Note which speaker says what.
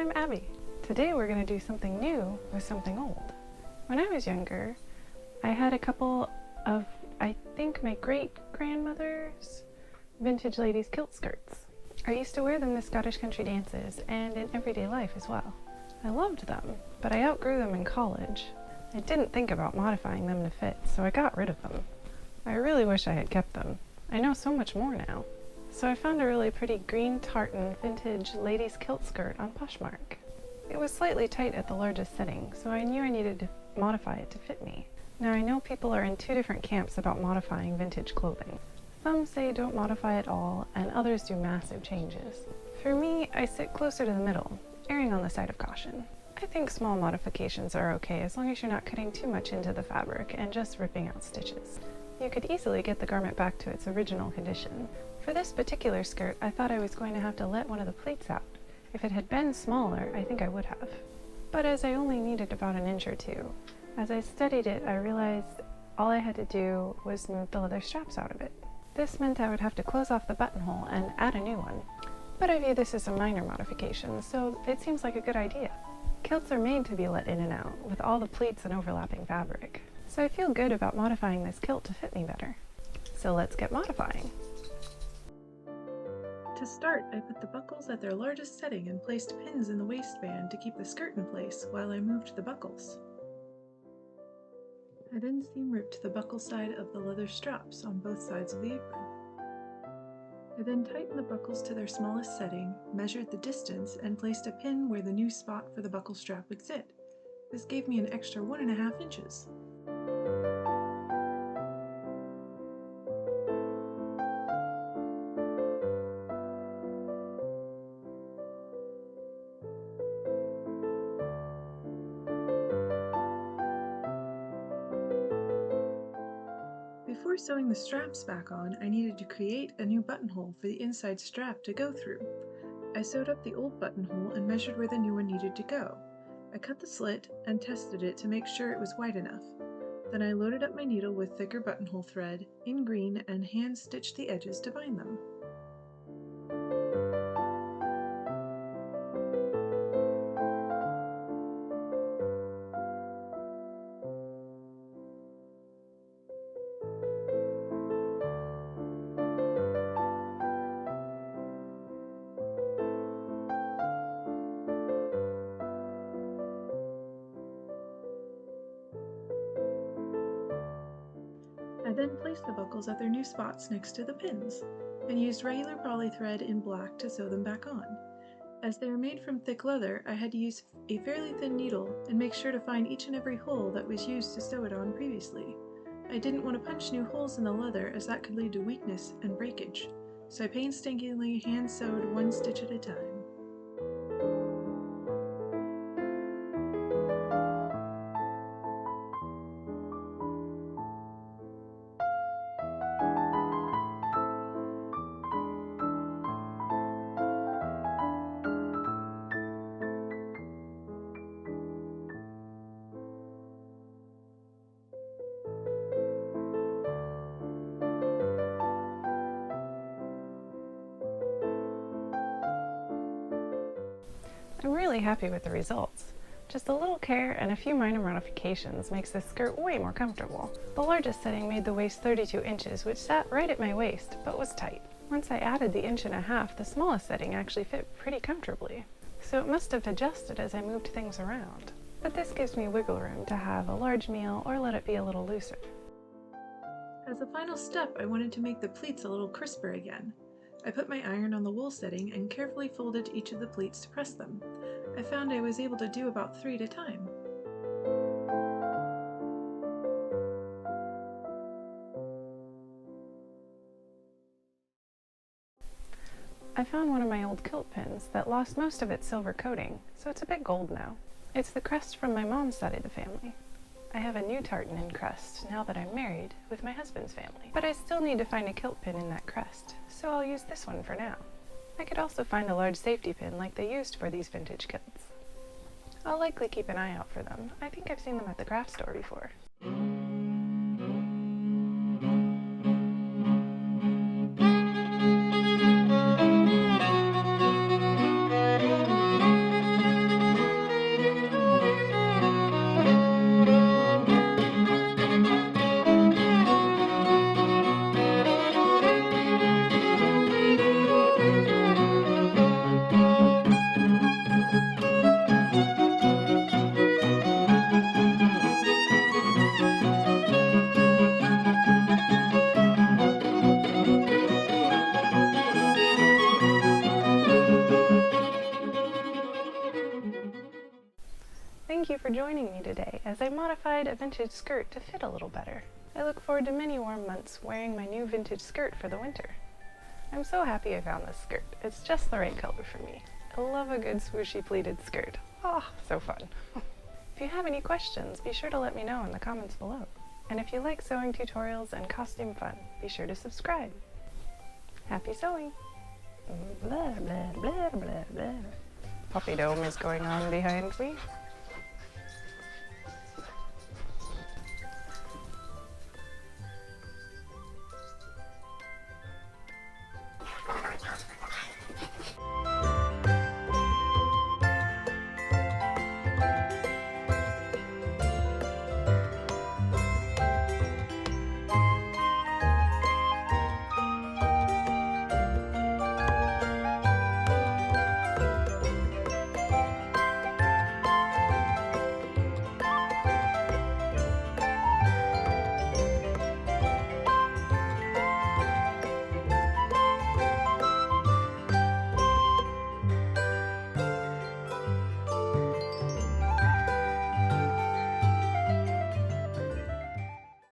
Speaker 1: I'm Abby. Today we're going to do something new with something old. When I was younger, I had a couple of, I think my great-grandmother's vintage ladies' kilt skirts. I used to wear them to Scottish country dances and in everyday life as well. I loved them, but I outgrew them in college. I didn't think about modifying them to fit, so I got rid of them. I really wish I had kept them. I know so much more now. So I found a really pretty green tartan vintage ladies' kilt skirt on Poshmark. It was slightly tight at the largest setting, so I knew I needed to modify it to fit me. Now I know people are in two different camps about modifying vintage clothing. Some say don't modify at all, and others do massive changes. For me, I sit closer to the middle, erring on the side of caution. I think small modifications are okay as long as you're not cutting too much into the fabric and just ripping out stitches. You could easily get the garment back to its original condition. For this particular skirt, I thought I was going to have to let one of the pleats out. If it had been smaller, I think I would have. But as I only needed about an inch or two, as I studied it, I realized all I had to do was move the leather straps out of it. This meant I would have to close off the buttonhole and add a new one. But I view this as a minor modification, so it seems like a good idea. Kilts are made to be let in and out, with all the pleats and overlapping fabric. So I feel good about modifying this kilt to fit me better. So let's get modifying. To start, I put the buckles at their largest setting and placed pins in the waistband to keep the skirt in place while I moved the buckles. I then seam ripped the buckle side of the leather straps on both sides of the apron. I then tightened the buckles to their smallest setting, measured the distance, and placed a pin where the new spot for the buckle strap would sit. This gave me an extra 1.5 inches. Before sewing the straps back on, I needed to create a new buttonhole for the inside strap to go through. I sewed up the old buttonhole and measured where the new one needed to go. I cut the slit and tested it to make sure it was wide enough. Then I loaded up my needle with thicker buttonhole thread in green and hand stitched the edges to bind them. I then placed the buckles at their new spots next to the pins, and used regular poly thread in black to sew them back on. As they were made from thick leather, I had to use a fairly thin needle and make sure to find each and every hole that was used to sew it on previously. I didn't want to punch new holes in the leather as that could lead to weakness and breakage, so I painstakingly hand sewed one stitch at a time. I'm really happy with the results. Just a little care and a few minor modifications makes this skirt way more comfortable. The largest setting made the waist 32 inches, which sat right at my waist, but was tight. Once I added the 1.5 inches, the smallest setting actually fit pretty comfortably. So it must have adjusted as I moved things around. But this gives me wiggle room to have a large meal or let it be a little looser. As a final step, I wanted to make the pleats a little crisper again. I put my iron on the wool setting and carefully folded each of the pleats to press them. I found I was able to do about 3 at a time. I found one of my old kilt pins that lost most of its silver coating, so it's a bit gold now. It's the crest from my mom's side of the family. I have a new tartan in crest now that I'm married with my husband's family, but I still need to find a kilt pin in that crest, so I'll use this one for now. I could also find a large safety pin like they used for these vintage kilts. I'll likely keep an eye out for them. I think I've seen them at the craft store before. thank you for joining me today as I modified a vintage skirt to fit a little better. I look forward to many warm months wearing my new vintage skirt for the winter. I'm so happy I found this skirt. It's just the right color for me. I love a good swooshy pleated skirt. Oh, so fun. If you have any questions, be sure to let me know in the comments below. And if you like sewing tutorials and costume fun, be sure to subscribe. Happy sewing! Blah, blah, blah, blah, blah. Puppy dome is going on behind me.